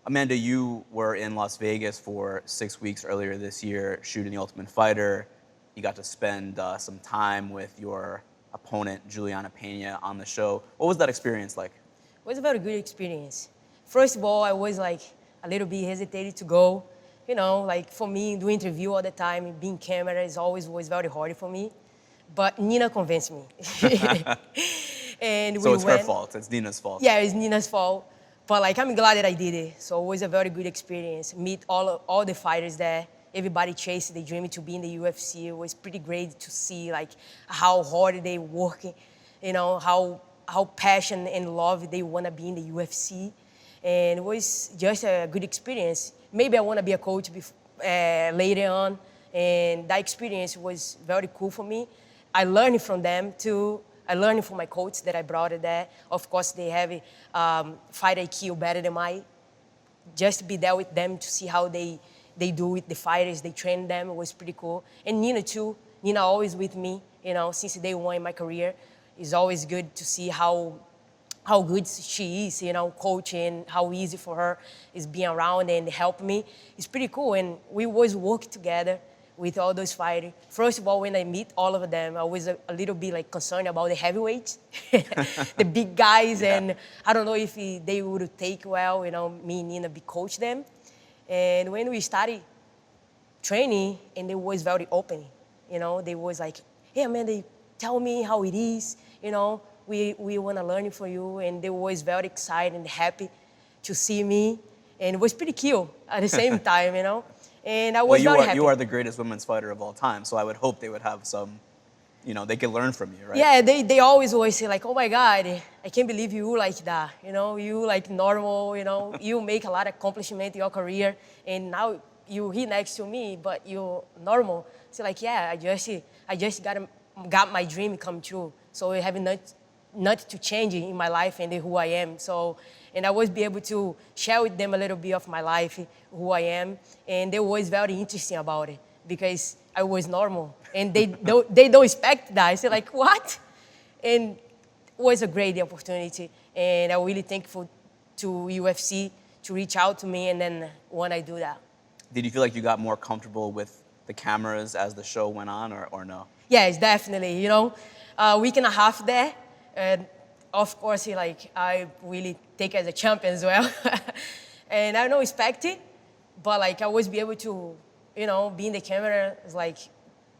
Amanda, you were in Las Vegas for 6 weeks earlier this year shooting The Ultimate Fighter. You got to spend some time with your opponent, Julianna Peña, on the show. What was that experience like? It was a very good experience. First of all, I was like a little bit hesitated to go. You know, like for me, do interview all the time, being camera is always was very hard for me. But Nina convinced me. And So we it's went. her fault. It's Nina's fault. Yeah, it's Nina's fault. But like I'm glad that I did it. So it was a very good experience. Meet all the fighters there. Everybody chased the dream to be in the UFC. It was pretty great to see like how hard they working, you know, how passionate and love they want to be in the UFC. And it was just a good experience. Maybe I want to be a coach later on. And that experience was very cool for me. I learned from them too. I learned from my coach that I brought it there. Of course, they have fight IQ better than mine. Just to be there with them to see how they do with the fighters, they train them, it was pretty cool. And Nina too. Nina always with me, you know, since day one in my career. It's always good to see how good she is, you know, coaching, how easy for her is being around and help me. It's pretty cool, and we always work together with all those fighters. First of all, when I meet all of them, I was a little bit like concerned about the heavyweights, the big guys, Yeah. and I don't know if they would take well, you know, me and Nina be coach them. And when we started training, and they was very open, you know, they was like, hey, man, they tell me how it is, you know, we want to learn from you, and they was very excited and happy to see me, and it was pretty cool at the same time, you know. And I was very happy. You are the greatest women's fighter of all time, so I would hope they would have some, you know, they could learn from you, right? Yeah, they always say like, oh my God, I can't believe you like that. You know, you like normal, you know, you make a lot of accomplishment in your career, and now you here next to me, but you're normal. So like, yeah, I just got my dream come true. So I have not to change in my life and who I am. So, and I always be able to share with them a little bit of my life, who I am, and they was very interesting about it because I was normal, and they don't expect that. I said like, what? And it was a great opportunity, and I'm really thankful to UFC to reach out to me, and then when I do that. Did you feel like you got more comfortable with the cameras as the show went on, or no? Yes, definitely. You know, a week and a half there, and of course, like I really take it as a champion as well, and I don't expect it, but like I always be able to, you know, be in the camera is like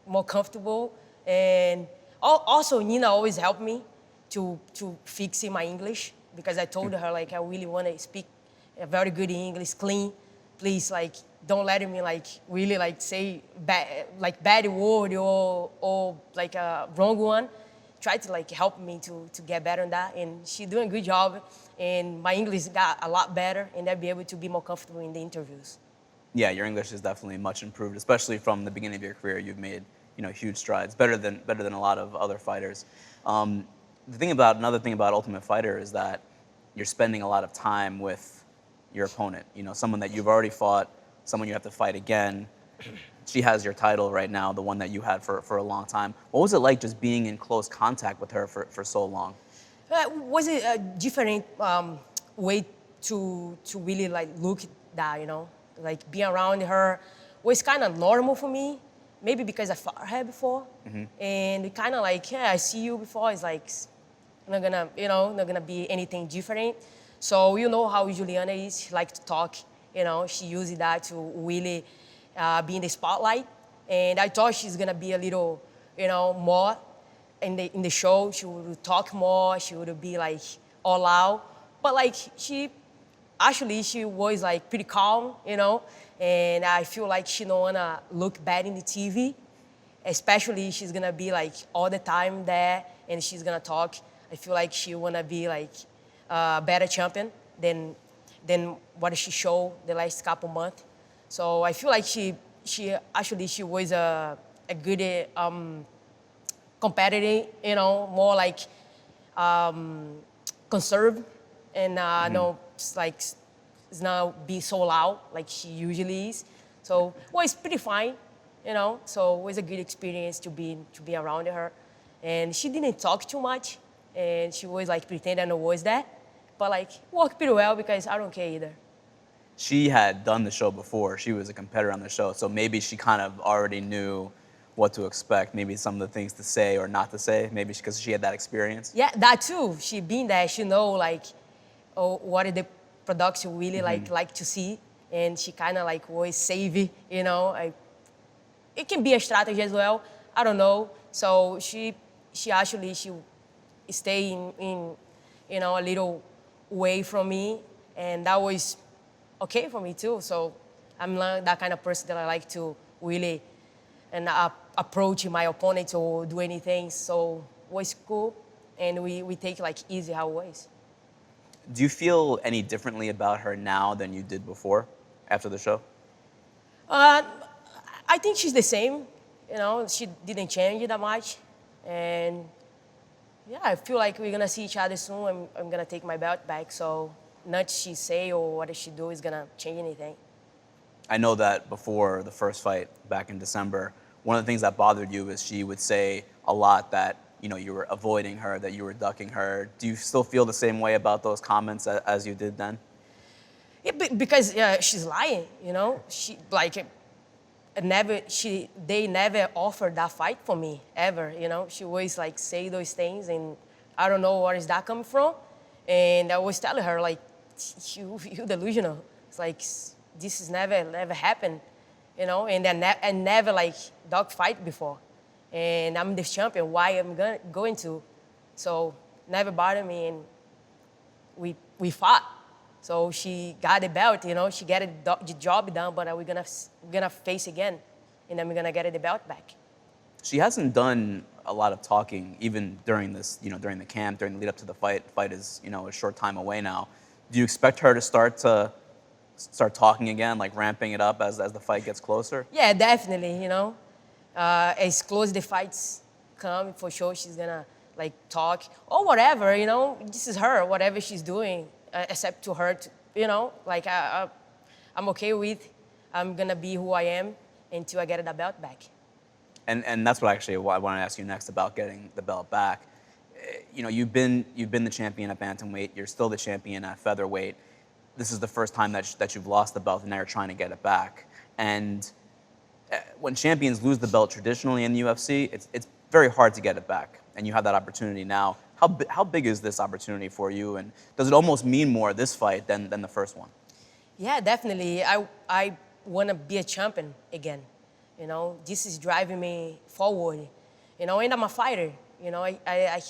more comfortable, and also Nina always helped me to fix in my English because I told her like I really want to speak a very good English, clean. Please, like, don't let me like really like say bad word or like a wrong one. Try to like help me to get better on that, and she's doing a good job. And my English got a lot better, and I'll be able to be more comfortable in the interviews. Yeah, your English is definitely much improved, especially from the beginning of your career. You've made, you know, huge strides, better than a lot of other fighters. Another thing about Ultimate Fighter is that you're spending a lot of time with your opponent. You know, someone that you've already fought, someone you have to fight again. She has your title right now, the one that you had for a long time. What was it like just being in close contact with her for so long? Was it a different way to really like look at that, you know? Like being around her was kind of normal for me, maybe because I fought her before. And kind of like, yeah, I see you before. It's like, not gonna be anything different. So you know how Juliana is, she likes to talk, you know, she uses that to really be in the spotlight. And I thought she's gonna be a little, you know, more in the show. She would talk more, she would be like all out. But like she was like pretty calm, you know, and I feel like she don't wanna look bad in the TV, especially she's gonna be like all the time there and she's gonna talk. I feel like she wanna be like a better champion than what she showed the last couple months. So I feel like she was a good competitor, you know, more like conserved and no, like it's not be so loud like she usually is. So well, it's pretty fine, you know. So it was a good experience to be around her, and she didn't talk too much, and she was like pretending I was there, but like worked pretty well because I don't care either. she had done the show before. She was a competitor on the show, so maybe she kind of already knew what to expect, maybe some of the things to say or not to say, maybe because she had that experience. Yeah, that too. She been there. She know like, oh, what the production really like to see, and she kind of like always save it. You know, it can be a strategy as well. I don't know. So she stay in you know, a little way from me, and that was okay for me too. So I'm not that kind of person that I like to really and approach my opponent or do anything. So it was cool, and we take like easy how it was. Do you feel any differently about her now than you did before, after the show? Uh, I think she's the same. You know, she didn't change that much, and yeah, I feel like we're gonna see each other soon. I'm gonna take my belt back. So not she say or what she do is gonna change anything. I know that before the first fight back in December, one of the things that bothered you is she would say a lot that, you know, you were avoiding her, that you were ducking her. Do you still feel the same way about those comments as you did then? Yeah, because she's lying. You know, she like they never offered that fight for me ever. You know, she always like say those things, and I don't know where is that coming from. And I was telling her like, you delusional. It's like this has never happened, you know. And I never like dog fight before, and I'm the champion. Why am I going to? So never bothered me, and we fought. So she got the belt, you know, she got the job done, but we're gonna face again, and then we're gonna get the belt back. She hasn't done a lot of talking, even during this, you know, during the camp, during the lead up to the fight. The fight is, you know, a short time away now. Do you expect her to start talking again, like ramping it up as the fight gets closer? Yeah, definitely, you know. As close the fights come, for sure she's gonna like talk or whatever, you know. This is her, whatever she's doing. Except to her, you know, like I'm okay with. I'm gonna be who I am until I get the belt back. And that's what actually I want to ask you next about getting the belt back. You know, you've been the champion at bantamweight. You're still the champion at featherweight. This is the first time that you've lost the belt, and now you're trying to get it back. And when champions lose the belt traditionally in the UFC, it's very hard to get it back. And you have that opportunity now. How big is this opportunity for you, and does it almost mean more this fight than the first one? Yeah, definitely. I want to be a champion again. You know, this is driving me forward. You know, and I'm a fighter. You know, I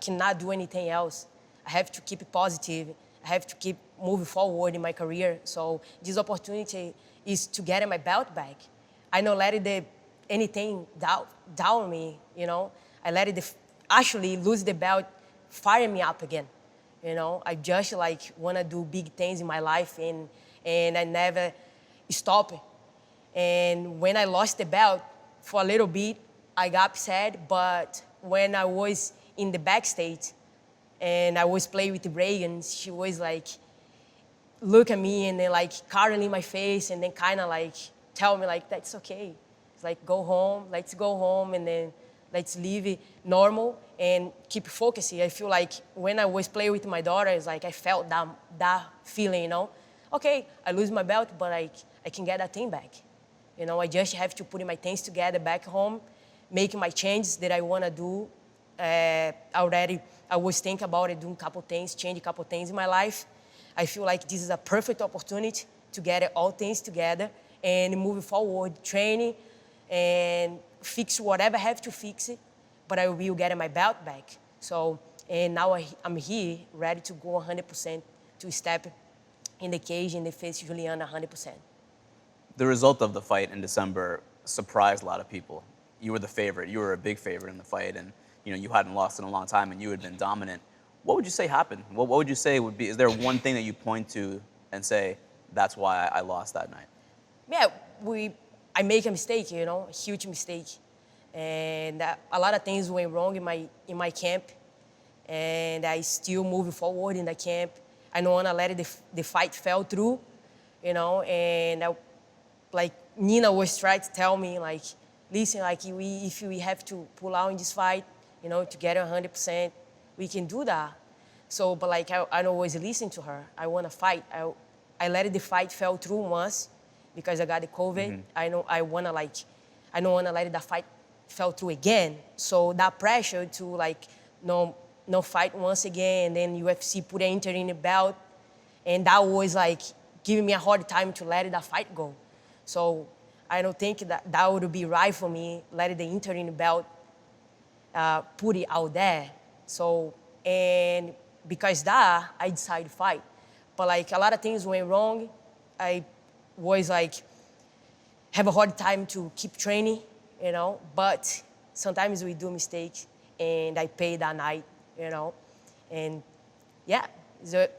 cannot do anything else. I have to keep it positive. I have to keep moving forward in my career. So this opportunity is to get my belt back. I don't let anything down me. You know, I let it actually lose the belt, fire me up again. You know, I just like want to do big things in my life, and I never stop. And when I lost the belt for a little bit, I got upset. But when I was in the backstage and I was playing with Reagan, she was like, look at me and then like cuddling my face and then kind of like tell me like, that's okay. It's like, go home, let's go home, and then let's live it normal and keep focusing. I feel like when I was playing with my daughter, it's like I felt that feeling, you know. Okay, I lose my belt, but I can get that thing back. You know, I just have to put my things together back home, making my changes that I want to do. Already, I was thinking about it, doing a couple things, change a couple things in my life. I feel like this is a perfect opportunity to get all things together and moving forward, training and fix whatever I have to fix it, but I will get my belt back. So, and now I'm here, ready to go 100% to step in the cage and face Julianna 100%. The result of the fight in December surprised a lot of people. You were the favorite. You were a big favorite in the fight, and you know you hadn't lost in a long time, and you had been dominant. What would you say happened? What would you say would be? Is there one thing that you point to and say that's why I lost that night? Yeah, I make a mistake, you know, a huge mistake, and a lot of things went wrong in my camp, and I still moving forward in the camp. I don't want to let the fight fell through, you know, and like Nina was trying to tell me like, listen, like if we have to pull out in this fight, you know, to get 100%, we can do that. So, but like I don't always listen to her. I want to fight. I let the fight fell through once because I got the COVID. I don't wanna let the fight fell through again. So that pressure to like no fight once again, and then UFC put an interim belt, and that was like giving me a hard time to let that fight go. So I don't think that would be right for me, let the interim belt put it out there. So, and because that, I decided to fight. But like a lot of things went wrong. I was like, have a hard time to keep training, you know, but sometimes we do mistakes and I pay that night, you know, and yeah,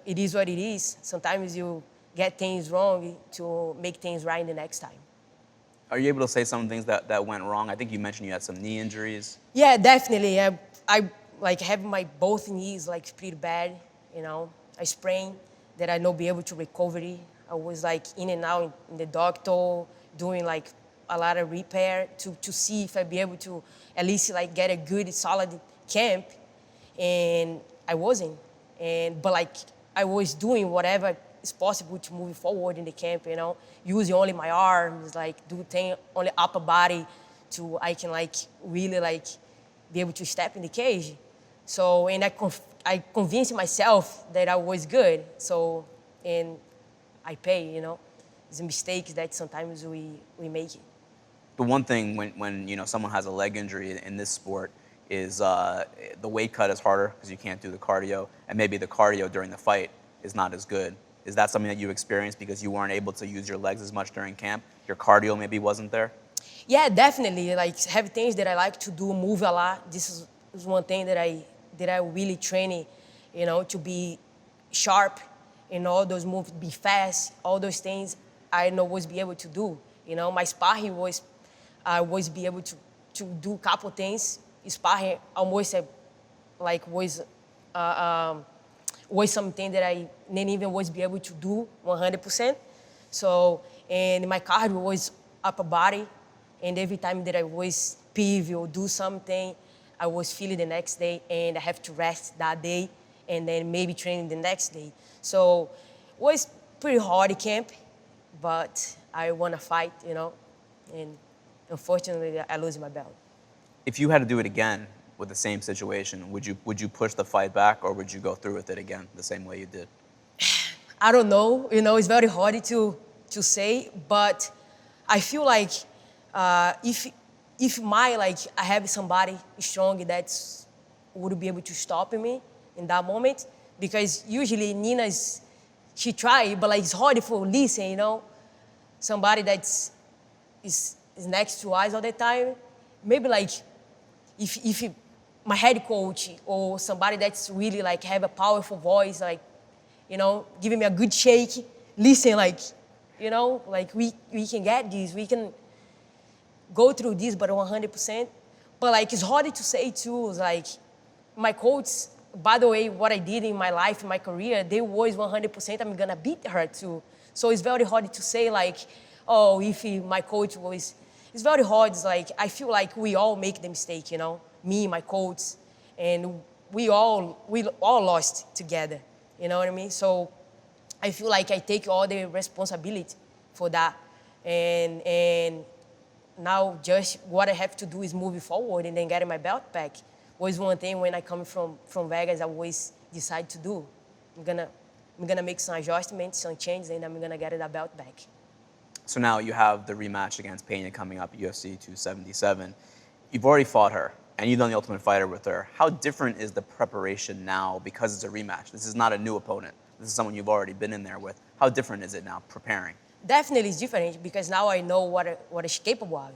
it is what it is. Sometimes you get things wrong to make things right the next time. Are you able to say some things that went wrong? I think you mentioned you had some knee injuries. Yeah, definitely. I like have my both knees like pretty bad, you know. I sprained that I not be able to recover. I was like in and out in the doctor doing like a lot of repair to see if I'd be able to at least like get a good solid camp, and I wasn't. But like I was doing whatever is possible to move forward in the camp, you know, using only my arms, like do thing only upper body to I can like really like be able to step in the cage. So, and I convinced myself that I was good. So, and I pay, you know. It's a mistake that sometimes we make it. The one thing when you know someone has a leg injury in this sport is the weight cut is harder because you can't do the cardio, and maybe the cardio during the fight is not as good. Is that something that you experienced because you weren't able to use your legs as much during camp? Your cardio maybe wasn't there? Yeah, definitely. Like have things that I like to do, move a lot. This is one thing that I really train, you know, to be sharp in all those moves, be fast, all those things I know was be able to do. You know, my sparring was I was be able to do a couple things. Sparring almost was something that I didn't even was be able to do 100%. So, and my cardio was upper body, and every time that I was pivot or do something, I was feeling the next day, and I have to rest that day, and then maybe training the next day. So, it was pretty hard camp, but I want to fight, you know, and unfortunately, I lose my belt. If you had to do it again with the same situation, would you push the fight back, or would you go through with it again the same way you did? I don't know. You know, it's very hard to say, but I feel like if I have somebody strong that would be able to stop me in that moment, because usually she try, but like it's hard for listen, you know, somebody that's is next to us all the time. Maybe like if my head coach or somebody that's really like have a powerful voice, like, you know, giving me a good shake, listen, like, you know, like we can get this, we can go through this, but 100%. But like it's hard to say too. Like my coach, by the way, what I did in my life, in my career, they was 100%. I'm gonna beat her too. So it's very hard to say like, oh, if my coach was. It's very hard. It's like I feel like we all make the mistake, you know, me, my coach, and we all lost together. You know what I mean? So I feel like I take all the responsibility for that, and now just what I have to do is move forward and then get my belt back. Was one thing when I come from Vegas, I always decide to do. I'm gonna make some adjustments, some changes, and I'm gonna get that belt back. So now you have the rematch against Peña coming up, UFC 277. You've already fought her, and you've done the Ultimate Fighter with her. How different is the preparation now because it's a rematch? This is not a new opponent. This is someone you've already been in there with. How different is it now preparing? Definitely it's different because now I know what she's capable of.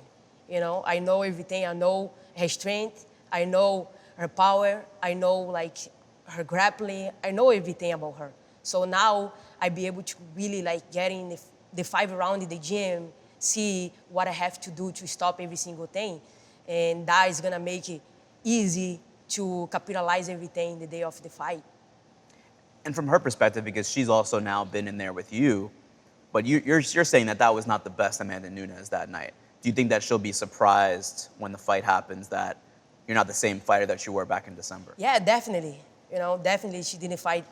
You know, I know everything. I know her strength. I know her power. I know like her grappling. I know everything about her. So now I be able to really like get in the 5 round in the gym, see what I have to do to stop every single thing. And that is gonna make it easy to capitalize everything the day of the fight. And from her perspective, because she's also now been in there with you, but you're saying that was not the best Amanda Nunes that night. Do you think that she'll be surprised when the fight happens that you're not the same fighter that you were back in December? Yeah, definitely. You know, definitely she didn't fight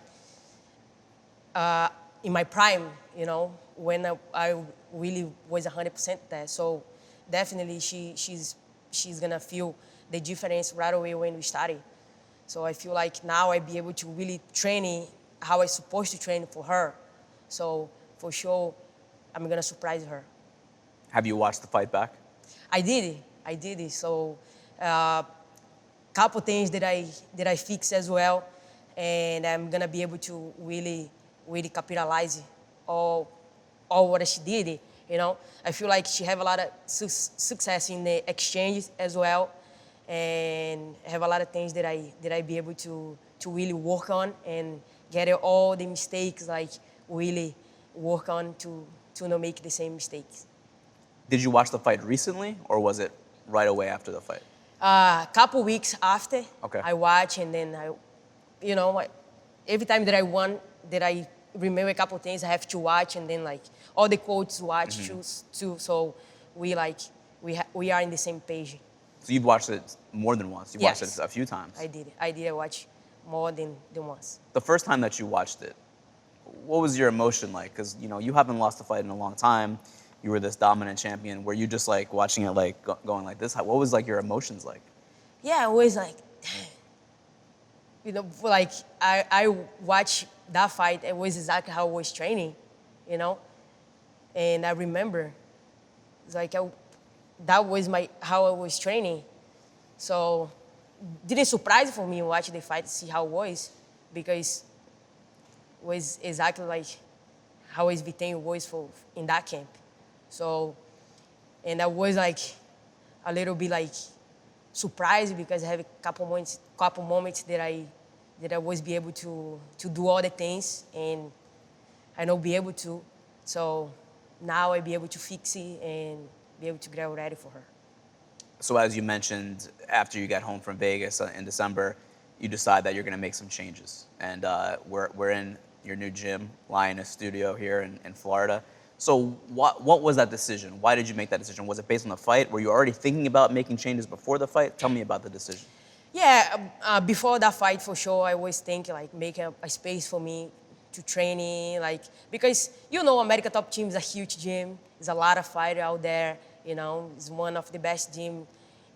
in my prime, you know, when I really was 100% there. So definitely she's gonna feel the difference right away when we started. So I feel like now I be able to really train how I supposed to train for her. So for sure, I'm gonna surprise her. Have you watched the fight back? I did it. I did it. So couple things that I fix as well, and I'm gonna be able to really capitalize all what she did. You know, I feel like she have a lot of success in the exchanges as well, and have a lot of things that I be able to really work on and get all the mistakes like really work on to not make the same mistakes. Did you watch the fight recently, or was it right away after the fight? A couple weeks after, Okay. I watch, and then you know, every time that I won, that I remember a couple things, I have to watch, and then like all the coaches watch too. So we we are in the same page. So you've watched it more than once. You've watched Yes. it a few times. I did. I did watch more than once. The first time that you watched it, what was your emotion like? Because you know you haven't lost a fight in a long time. You were this dominant champion. Were you just like watching it like going like this? What was like your emotions like? Yeah, I was like, you know, like I watched that fight. It was exactly how I was training, you know, and I remember, it's like that was how I was training. So didn't surprise for me watching the fight to see how it was, because it was exactly like how his Vitinho was for in that camp. So, and I was like a little bit like surprised because I have a couple moments that I was be able to do all the things, and I not be able to. So now I be able to fix it and be able to get ready for her. So as you mentioned, after you got home from Vegas in December, you decide that you're going to make some changes, and we're in your new gym, Lioness Studio here in Florida. So what was that decision? Why did you make that decision? Was it based on the fight? Were you already thinking about making changes before the fight? Tell me about the decision. Yeah, before that fight, for sure, I was thinking like making a space for me to training, like, because you know America Top Team is a huge gym. There's a lot of fighters out there. You know, it's one of the best gym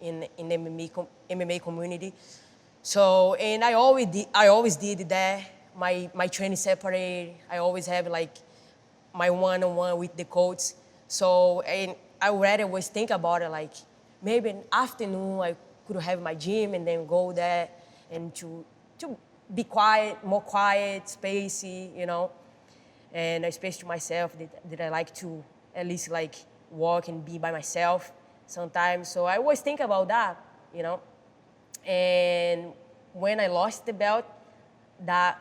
in the MMA community. So, and I always did that. My training separate. I always have like my one-on-one with the coach. So, and I already was thinking about it, like maybe in the afternoon I could have my gym and then go there and to be quiet, more quiet, spacey, you know, and a space to myself that I like to at least like walk and be by myself sometimes. So I always think about that, you know. And when I lost the belt, that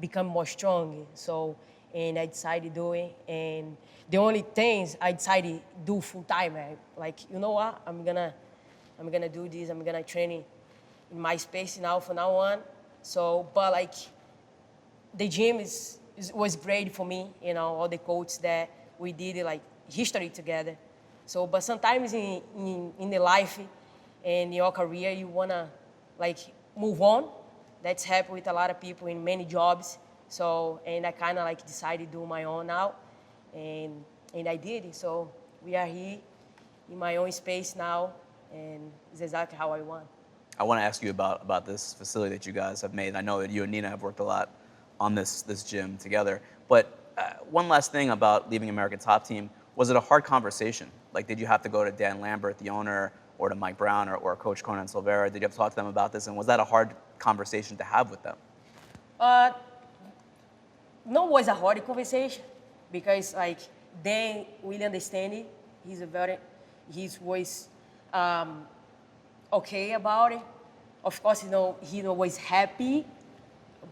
become more strong. So, and I decided to do it. And the only things I decided to do full time, like, you know what, I'm gonna do this. I'm gonna train in my space now from now on. So, but like, the gym was great for me. You know, all the coaches that we did like history together. So, but sometimes in the life and your career, you wanna like move on. That's happened with a lot of people in many jobs. So, and I kind of like decided to do my own now, and I did it. So we are here in my own space now, and it's exactly how I want. I want to ask you about this facility that you guys have made. I know that you and Nina have worked a lot on this gym together. But one last thing about leaving American Top Team, was it a hard conversation? Like, did you have to go to Dan Lambert, the owner, or to Mike Brown or Coach Conan Silveira? Did you have to talk to them about this? And was that a hard conversation to have with them? No, was a hard conversation because like Dan will understand it. He's was okay about it. Of course, you know, he was happy,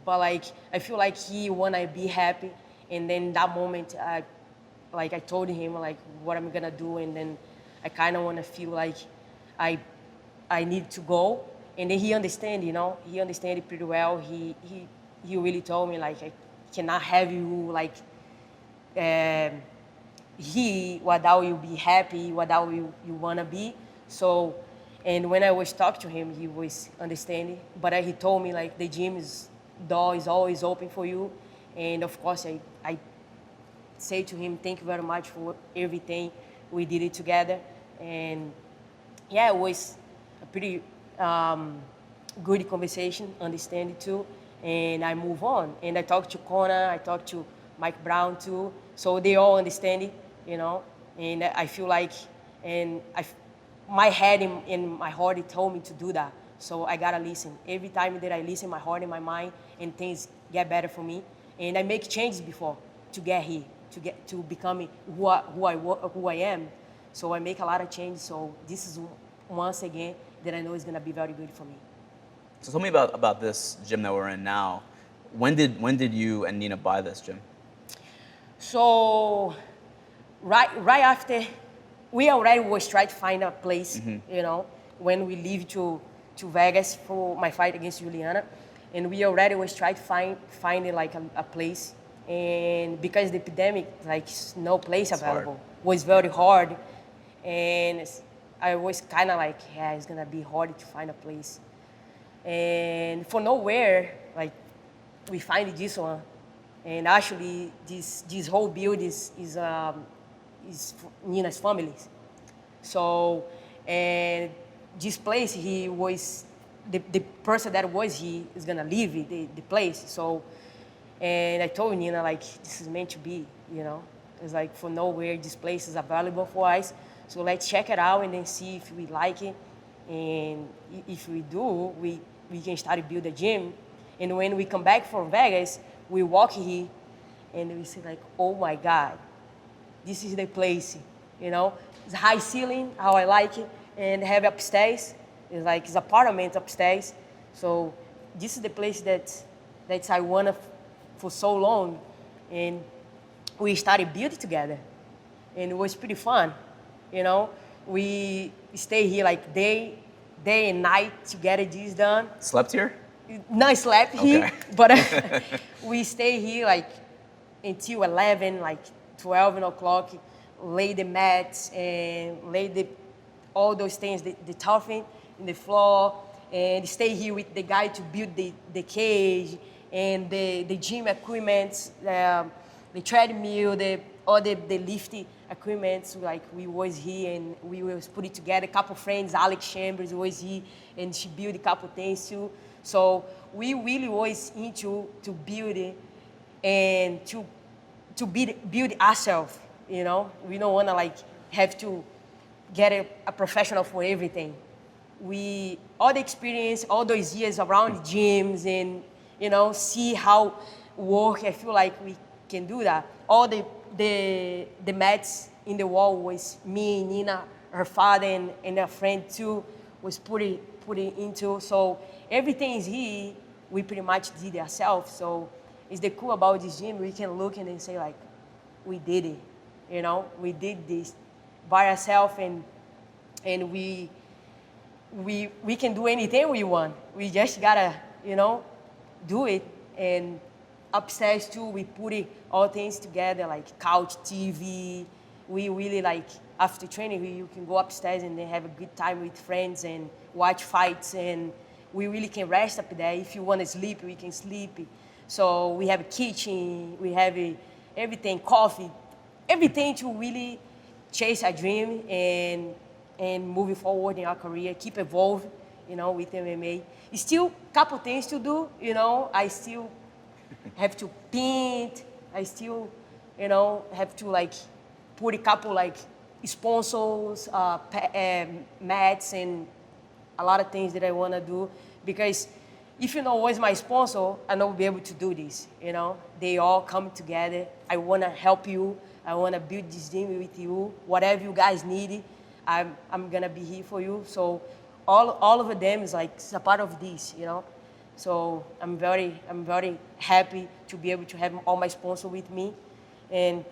but like I feel like he wanna be happy. And then that moment, I told him like what I'm gonna do, and then I kind of wanna feel like I need to go. And then he understand, you know, he understand it pretty well. He really told me like I cannot have you like without you be happy, without you wanna be. So, and when I was talking to him, he was understanding. But he told me like the door is always open for you, And of course, I say to him, thank you very much for everything. We did it together. And yeah, it was a pretty good conversation, understanding too. And I move on. And I talked to Conor, I talked to Mike Brown too. So they all understand it, you know. And I feel like, my head and my heart, it told me to do that. So I gotta listen. Every time that I listen, my heart and my mind, and things get better for me. And I make changes before to get here, to becoming who I am. So I make a lot of changes. So this is once again that I know is gonna be very good for me. So tell me about this gym that we're in now. When did you and Nina buy this gym? So right after, we already was trying to find a place, you know, when we leave to Vegas for my fight against Julianna, and we already was trying to find like a place, and because the epidemic, like no place available, was very hard, and I was kind of like, yeah, it's gonna be hard to find a place, and for nowhere, like we find this one, and actually this whole build is Nina's family. So, and this place, he was, the person that was he is gonna leave the place. So, and I told Nina, like, this is meant to be, you know? It's like, for nowhere, this place is available for us. So let's check it out and then see if we like it. And if we do, we can start to build a gym. And when we come back from Vegas, we walk here and we say like, oh my God, this is the place, you know? It's high ceiling, how I like it, and have upstairs. It's like, it's apartment upstairs. So this is the place that I wanted for so long. And we started building together. And it was pretty fun, you know? We stay here like day and night to get this done. Slept here? No, I slept here, but we stay here like until 11, like 12 o'clock, lay the mats and lay all those things, the toughing in the floor, and stay here with the guy to build the cage and the gym equipment, the treadmill, all the lifting equipment. Like we was here and we was put it together. A couple friends, Alex Chambers was here, and she built a couple things too. So we really was into to build it and to build ourselves, you know? We don't want to like have to get a professional for everything. All the experience, all those years around gyms and, you know, see how work, I feel like we can do that. All the mats in the wall was me, Nina, her father, and a friend too, was putting into. So everything is here, we pretty much did ourselves. So it's the cool about this gym, we can look and then say like, we did it, you know? We did this by ourselves, and we can do anything we want. We just gotta, you know, do it. And upstairs too, we put all things together, like couch, TV. We really like, after training, you can go upstairs and then have a good time with friends and watch fights, and we really can rest up there. If you want to sleep, we can sleep. So we have a kitchen, we have everything, coffee, everything to really chase our dream and moving forward in our career, keep evolving, you know, with MMA. It's still a couple things to do, you know. I still have to paint. I still, you know, have to like put a couple like sponsors, mats, and a lot of things that I want to do. Because if you know what's my sponsor, I know I'll be able to do this, you know. They all come together. I want to help you. I want to build this gym with you. Whatever you guys need, I'm going to be here for you. So all of them is like a part of this, you know. So I'm very happy to be able to have all my sponsors with me. And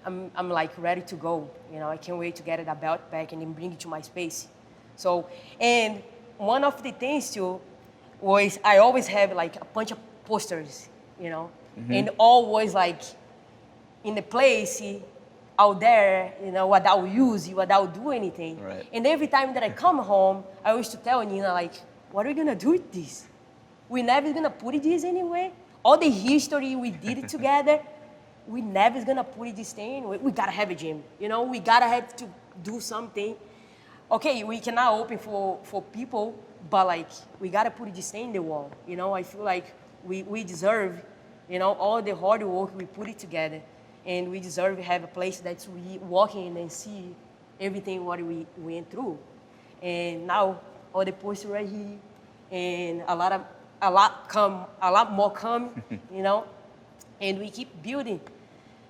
I'm like ready to go. You know, I can't wait to get that belt back and then bring it to my space. So, and one of the things too was I always have like a bunch of posters, you know, and always like in the place out there, you know, without use, without do anything. Right. And every time that I come home, I used to tell Nina like, what are we gonna do with this? We're never gonna put this anywhere. all the history we did together, we never is gonna put this thing. We gotta have a gym, you know. We gotta have to do something. Okay, we cannot open for people, but like we gotta put this thing in the wall, you know. I feel like we deserve, you know, all the hard work we put it together, and we deserve to have a place that's we walk in and see everything what we went through, and now all the posts right here, and a lot more come, you know, and we keep building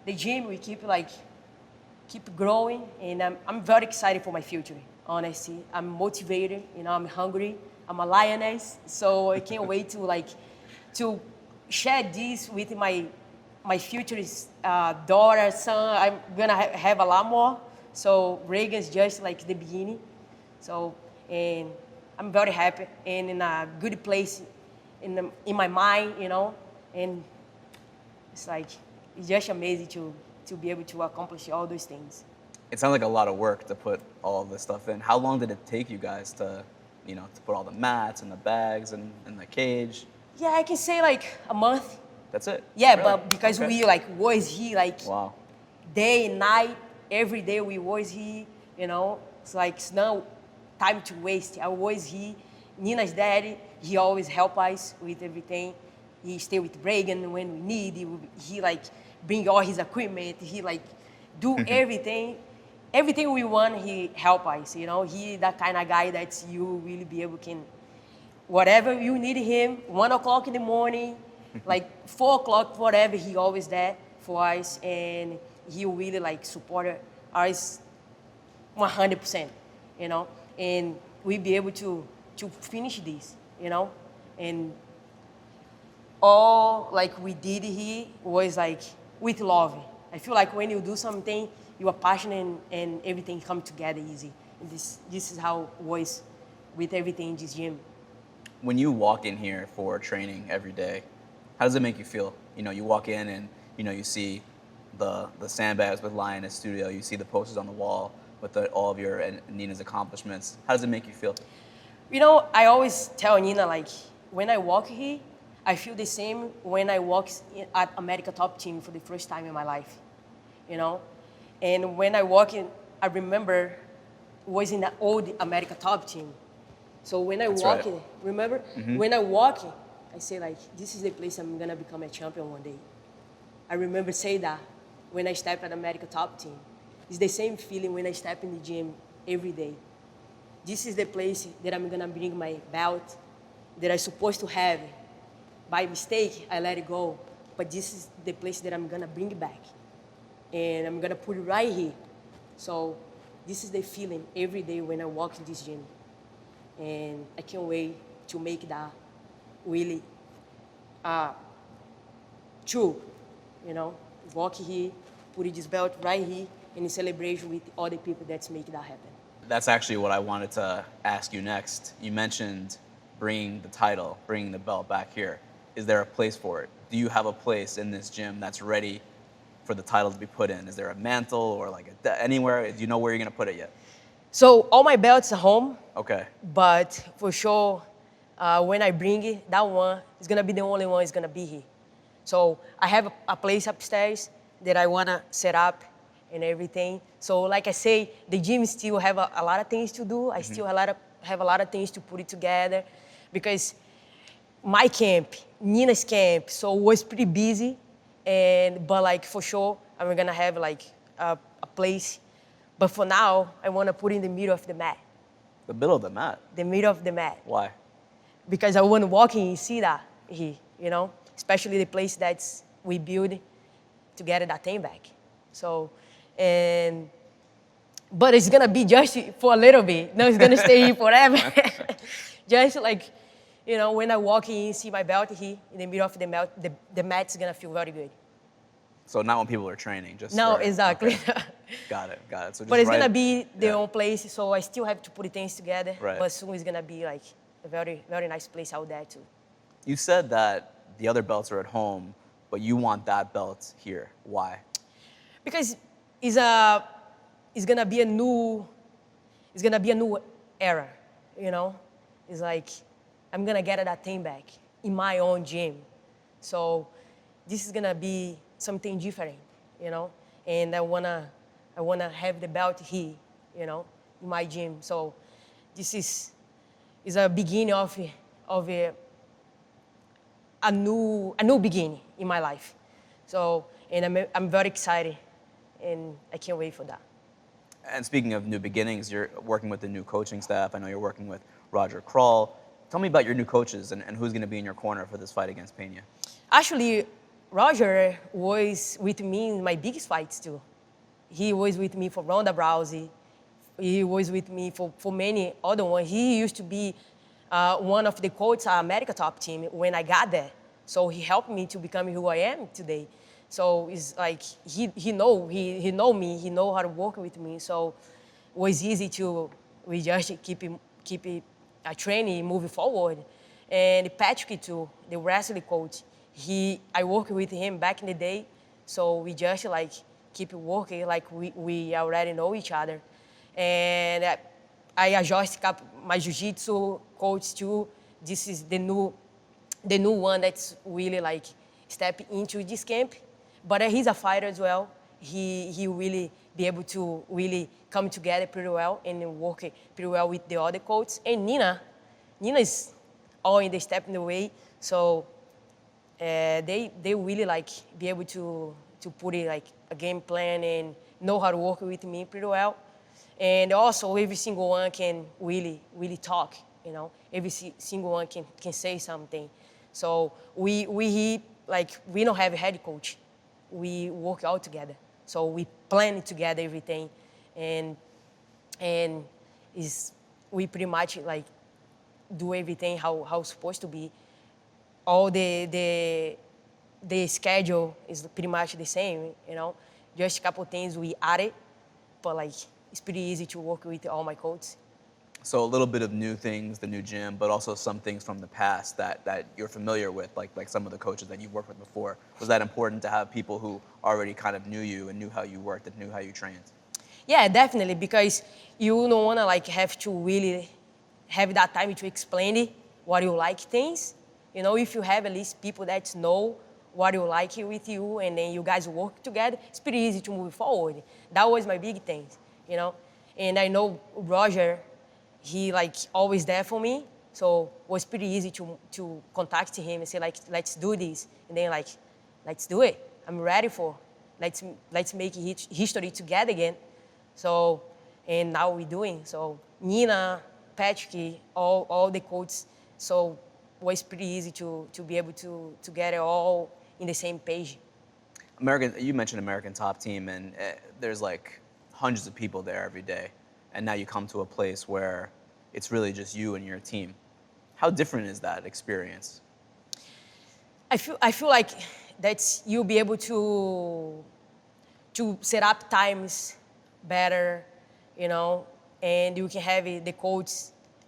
the gym. We keep growing, and I'm very excited for my future. Honestly, I'm motivated. You know, I'm hungry. I'm a lioness, so I can't wait to share this with my future daughter, son. I'm gonna have a lot more. So Reagan's just like the beginning. So, and I'm very happy and in a good place in my mind, you know, and it's just amazing to be able to accomplish all those things. It sounds like a lot of work to put all of this stuff in. How long did it take you guys to, you know, to put all the mats and the bags and the cage? Yeah, I can say like a month. That's it? Yeah, Really? but because Okay. we was here Wow. day and night, every day we was here, you know. It's no time to waste. I was here. Nina's daddy, he always help us with everything. He stay with Reagan when we need. He bring all his equipment. He do everything. Everything we want, he help us, you know. He that kind of guy that you really be able can, whatever you need him, 1 o'clock in the morning, 4 o'clock, whatever, he always there for us, and he really support us 100%, you know. And we be able to finish this, you know. And all we did here was with love. I feel like when you do something, you are passionate and everything come together easy. And this is how it was with everything in this gym. When you walk in here for training every day, how does it make you feel? You know, you walk in and, you know, you see the sandbags with Lioness Studio, you see the posters on the wall with all of your and Nina's accomplishments. How does it make you feel? You know, I always tell Nina, when I walk here, I feel the same when I walk at America Top Team for the first time in my life, you know? And when I walk in, I remember was in the old America Top Team. So when I That's walk right. in, remember? Mm-hmm. When I walk in, I say this is the place I'm gonna become a champion one day. I remember say that when I step at America Top Team. It's the same feeling when I step in the gym every day. This is the place that I'm gonna bring my belt that I'm supposed to have. By mistake, I let it go. But this is the place that I'm gonna bring it back. And I'm gonna put it right here. So this is the feeling every day when I walk in this gym. And I can't wait to make that really true, you know? Walk here, put this belt right here, and in celebration with all the people that's making that happen. That's actually what I wanted to ask you next. You mentioned bringing the belt back here. Is there a place for it? Do you have a place in this gym that's ready for the title to be put in? Is there a mantle or anywhere? Do you know where you're gonna put it yet? So all my belts are home, Okay. but for sure, when I bring it, that one is gonna be the only one is gonna be here. So I have a place upstairs that I wanna set up and everything. So like I say, the gym still have a lot of things to do. I still have a lot of things to put it together because my camp, Nina's camp, so it was pretty busy. But for sure, I'm gonna have a place. But for now, I wanna put in the middle of the mat. The middle of the mat. The middle of the mat. Why? Because I wanna walk in and see that here, you know? Especially the place that's we build to get that thing back. So, but it's gonna be just for a little bit. No, it's gonna stay here forever. Just you know, when I walk in and see my belt here in the middle of the mat's gonna feel very good. So not when people are training, just No, right. exactly. Okay. Got it. So just But it's right- gonna be their yeah. own place, so I still have to put things together. Right. But soon it's gonna be a very, very nice place out there too. You said that the other belts are at home, but you want that belt here. Why? Because it's gonna be a new era, you know? It's I'm gonna get that thing back in my own gym. So this is gonna be something different, you know. And I wanna have the belt here, you know, in my gym. So this is a beginning of a new beginning in my life. So, and I'm very excited, and I can't wait for that. And speaking of new beginnings, you're working with the new coaching staff. I know you're working with Roger Crawl. Tell me about your new coaches and who's going to be in your corner for this fight against Peña. Actually, Roger was with me in my biggest fights too. He was with me for Ronda Rousey. He was with me for many other ones. He used to be one of the coaches at America Top Team when I got there. So he helped me to become who I am today. So it's like he know me, he know how to work with me. So it was easy we just keep it training, moving forward. And Patrick too, the wrestling coach, I worked with him back in the day. So we just like keep working like we already know each other. And I adjust my jiu-jitsu coach too. This is the new one that's really like step into this camp. But he's a fighter as well. He really be able to really come together pretty well and work pretty well with the other coaches. And Nina is all in the step in the way. So they really like be able to put it like a game plan and know how to work with me pretty well. And also every single one can really talk, you know. Every single one can say something. So we don't have a head coach. We work out together. So we plan together everything, and we pretty much like do everything how it's supposed to be. All the schedule is pretty much the same, you know. Just a couple things we added, but like it's pretty easy to work with all my coaches. So a little bit of new things, the new gym, but also some things from the past that you're familiar with, like some of the coaches that you've worked with before. Was that important to have people who already kind of knew you and knew how you worked and knew how you trained? Yeah, definitely, because you don't wanna like have to really have that time to explain it, what you like things. You know, if you have at least people that know what you like with you and then you guys work together, it's pretty easy to move forward. That was my big thing, you know. And I know Roger, he like always there for me, so it was pretty easy to contact him and say like, let's do this, and then like, let's do it. I'm ready for. Let's make history together again. So, and now we're doing. So Nina, Patrick, all the coaches. So it was pretty easy to be able to get it all in the same page. You mentioned American Top Team, and there's like hundreds of people there every day. And now you come to a place where it's really just you and your team. How different is that experience? I feel like that you'll be able to set up times better, you know, and you can have the coach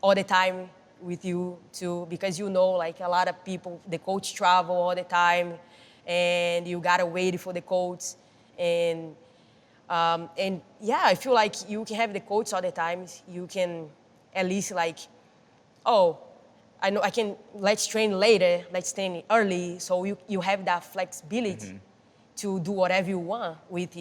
all the time with you too, because you know like a lot of people, the coach travel all the time, and you gotta wait for the coach, and yeah, I feel like you can have the coach all the time. You can at least like, oh, I know I can, let's train later, let's train early. So you have that flexibility to do whatever you want with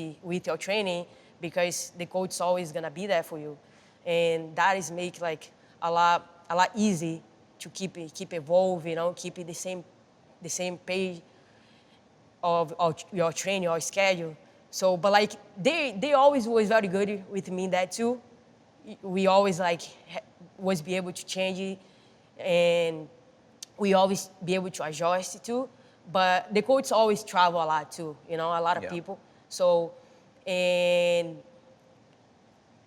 your training, because the coach is always gonna be there for you. And that is make like a lot easy to keep evolving, you know, keep it the same page of your training, your schedule. So, but like they always was very good with me in that too. We always like was be able to change it, and we always be able to adjust it too. But the coach always travel a lot too, you know, a lot of people. So, and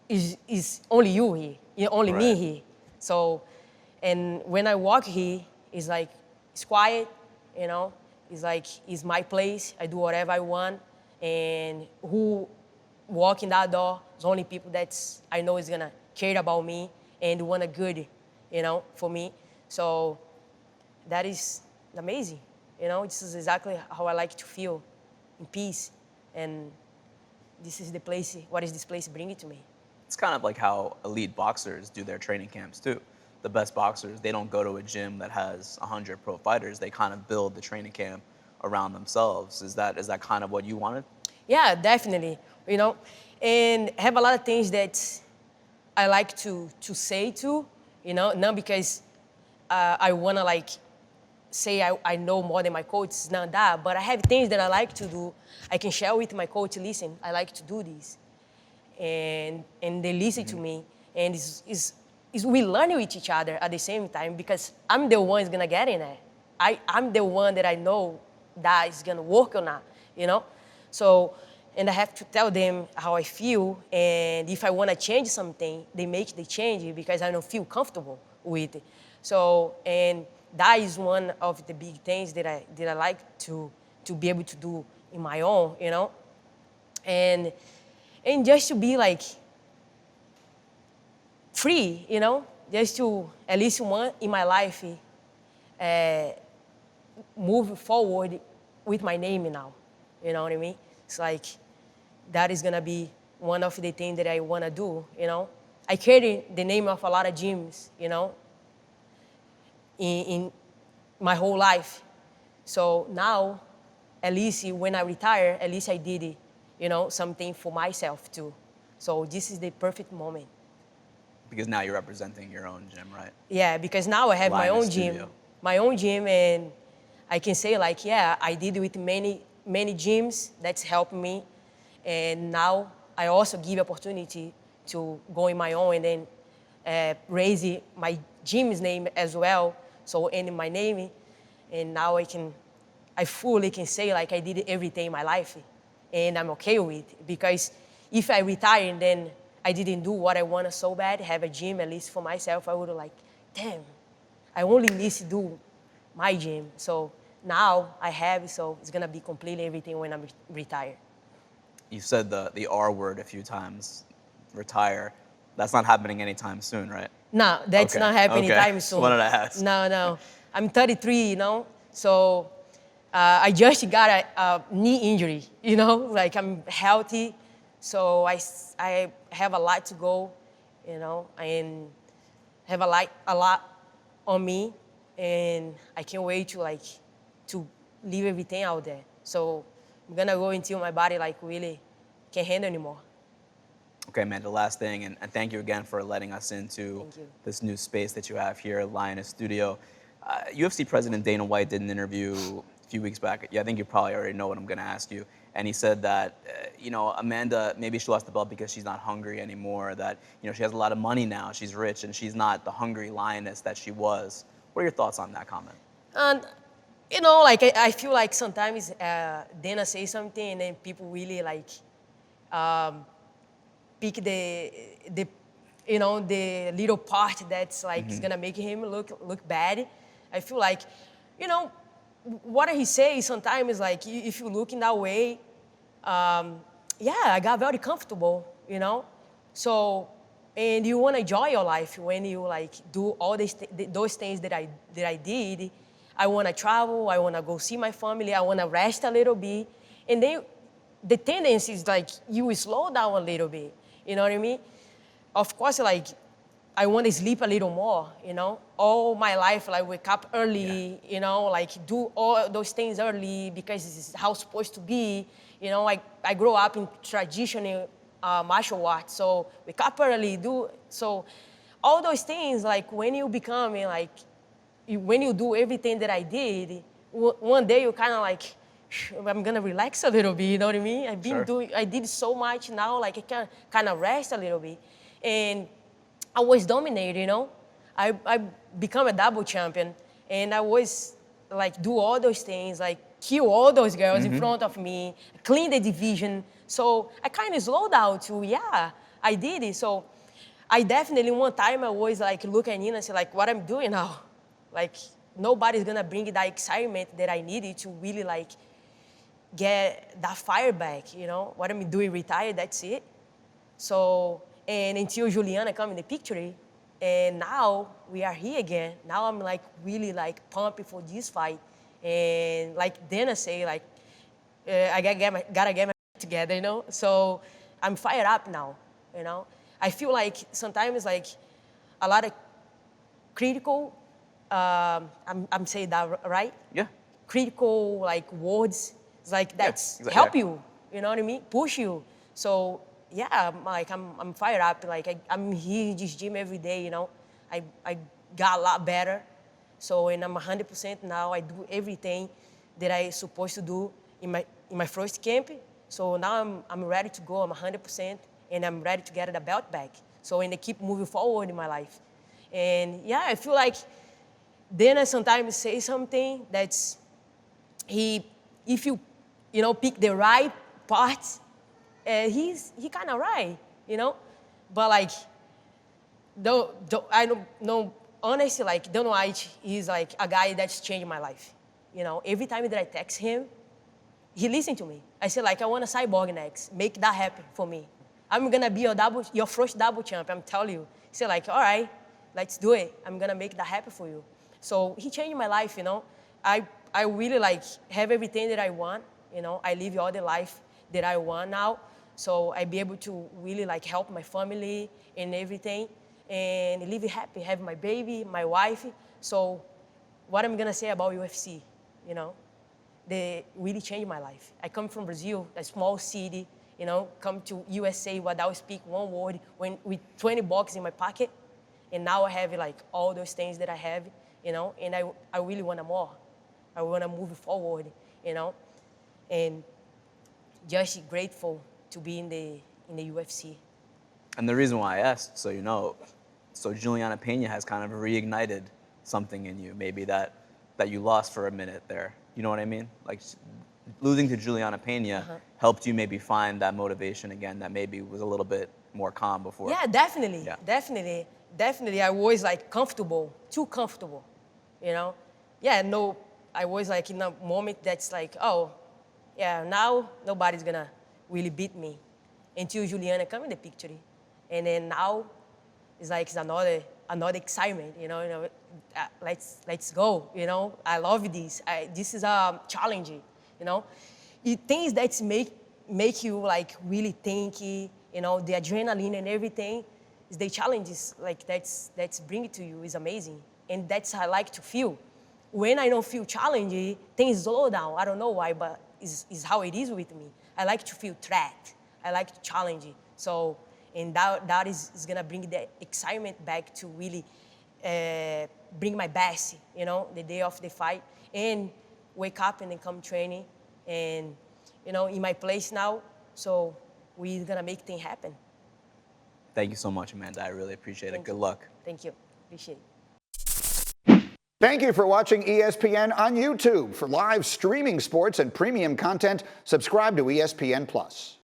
it's only you here, only me here. So, and when I walk here, it's like, it's quiet, you know, it's like, it's my place. I do whatever I want. And who walk in that door is only people that I know is gonna care about me and want a good, you know, for me. So that is amazing. You know, this is exactly how I like to feel, in peace. And this is the place, what is this place bringing to me? It's kind of like how elite boxers do their training camps too. The best boxers, they don't go to a gym that has 100 pro fighters. They kind of build the training camp around themselves. Is that kind of what you wanted? Yeah, definitely. You know, and have a lot of things that I like to say too. You know, not because I wanna like say I know more than my coach. It's not that, but I have things that I like to do. I can share with my coach. Listen, I like to do this, and they listen to me, and it's we learn with each other at the same time because I'm the one who's gonna get in there. I'm the one that I know that is gonna work or not, you know? So, and I have to tell them how I feel, and if I wanna change something, they make the change because I don't feel comfortable with it. So, and that is one of the big things that I like to be able to do in my own, you know? And just to be like free, you know, just to at least one in my life move forward with my name now. You know what I mean? It's like that is gonna be one of the things that I wanna do, you know. I carry the name of a lot of gyms, you know, in my whole life. So now, at least when I retire, at least I did it, you know, something for myself too. So this is the perfect moment. Because now you're representing your own gym, right? Yeah, because now I have Lioness Studio. my own gym, and I can say like, yeah, I did with many gyms that's helped me, and now I also give opportunity to go in my own and then raise my gym's name as well. So in my name, and now I fully can say like I did everything in my life, and I'm okay with it because if I retire and then I didn't do what I wanted so bad, have a gym at least for myself, I would have like, damn, I only need to do my gym. So now I have, so it's gonna be completely everything when I'm retired. You said the R word a few times, retire. That's not happening anytime soon, right? No, that's Okay. not happening Okay. anytime Just soon. wanted to ask. No. I'm 33, you know, so I just got a knee injury, you know, like I'm healthy, so I have a lot to go, you know, and have a lot on me, and I can't wait to leave everything out there. So I'm gonna go until my body like really can't handle anymore. Okay, man, the last thing, and thank you again for letting us into Thank you. this new space that you have here, Lioness Studio. UFC President Dana White did an interview a few weeks back. Yeah, I think you probably already know what I'm going to ask you. And he said that, Amanda, maybe she lost the belt because she's not hungry anymore, that, she has a lot of money now, she's rich, and she's not the hungry lioness that she was. What are your thoughts on that comment? And you know, like I feel like sometimes Dana says something and then people really like pick the the little part that's like is gonna make him look bad. I feel like, you know, what he says sometimes is like if you look in that way, yeah, I got very comfortable, you know. So, and you want to enjoy your life when you like do all those things that I did. I want to travel. I want to go see my family. I want to rest a little bit, and then the tendency is like you will slow down a little bit. You know what I mean? Of course, like I want to sleep a little more, you know? All my life, like wake up early, you know, like do all those things early because this is how it's supposed to be. You know, I grew up in traditional martial arts, so wake up early, so all those things, like when you become like, when you do everything that I did, one day you kind of like, I'm gonna relax a little bit, you know what I mean? I did so much now, like I can kind of rest a little bit. And I was dominated, you know? I become a double champion, and I was like do all those things, like kill all those girls in front of me, clean the division. So I kind of slowed down to, yeah, I did it. So I definitely, one time I was like looking in and say like, what I'm doing now? Like nobody's gonna bring that excitement that I needed to really like get that fire back, you know? What I'm doing, retired, that's it. So, and until Julianna come in the picture, and now we are here again. Now I'm like really like pumping for this fight. And like Dana say, like, I gotta get my together, you know? So I'm fired up now, you know? I feel like sometimes like a lot of critical, I'm saying that right? Yeah. critical like words. It's like that's exactly, help yeah. you. You know what I mean? Push you. So yeah, I'm fired up. Like I'm here in this gym every day. You know, I got a lot better. So and I'm 100% now. I do everything that I supposed to do in my first camp. So now I'm ready to go. I'm 100%, and I'm ready to get the belt back. So and I keep moving forward in my life. And yeah, I feel like then I sometimes say something that's if you pick the right parts, he kind of right, you know, but like I don't know honestly, like Don White is like a guy that's changed my life. You know, every time that I text him, he listened to me. I said like I want a cyborg next, make that happen for me. I'm gonna be your first double champ. I'm telling you. He said like, all right, let's do it. I'm gonna make that happen for you. So he changed my life. You know, I really like have everything that I want. You know, I live all the life that I want now. So I be able to really like help my family and everything, and live happy, have my baby, my wife. So what I'm gonna say about UFC, you know, they really changed my life. I come from Brazil, a small city, you know, come to USA without speak one word, with 20 bucks in my pocket, and now I have like all those things that I have, you know, and I really want more. I want to move forward, you know, and just grateful to be in the UFC. And the reason why I asked, so you know, so Julianna Peña has kind of reignited something in you, maybe that you lost for a minute there. You know what I mean? Like losing to Julianna Peña helped you maybe find that motivation again that maybe was a little bit more calm before. Yeah, definitely, definitely. I was like comfortable, too comfortable, you know? Yeah, no, I was like in a moment that's like, oh, yeah, now nobody's gonna really beat me until Julianna come in the picture. And then now it's like it's another excitement, you know, let's go, you know. I love this. This is a challenge, you know. Things that make you like really think, you know, the adrenaline and everything, is the challenges like that's bring it to you is amazing, and that's how I like to feel. When I don't feel challenging, things slow down. I don't know why, but is how it is with me. I like to feel trapped. I like to challenge it. So, and that is gonna bring the excitement back to really bring my best, you know, the day of the fight, and wake up and then come training, and you know, in my place now. So we're gonna make things happen. Thank you so much, Amanda. I really appreciate it. Good luck. Thank you. Appreciate it. Thank you for watching ESPN on YouTube. For live streaming sports and premium content, subscribe to ESPN+.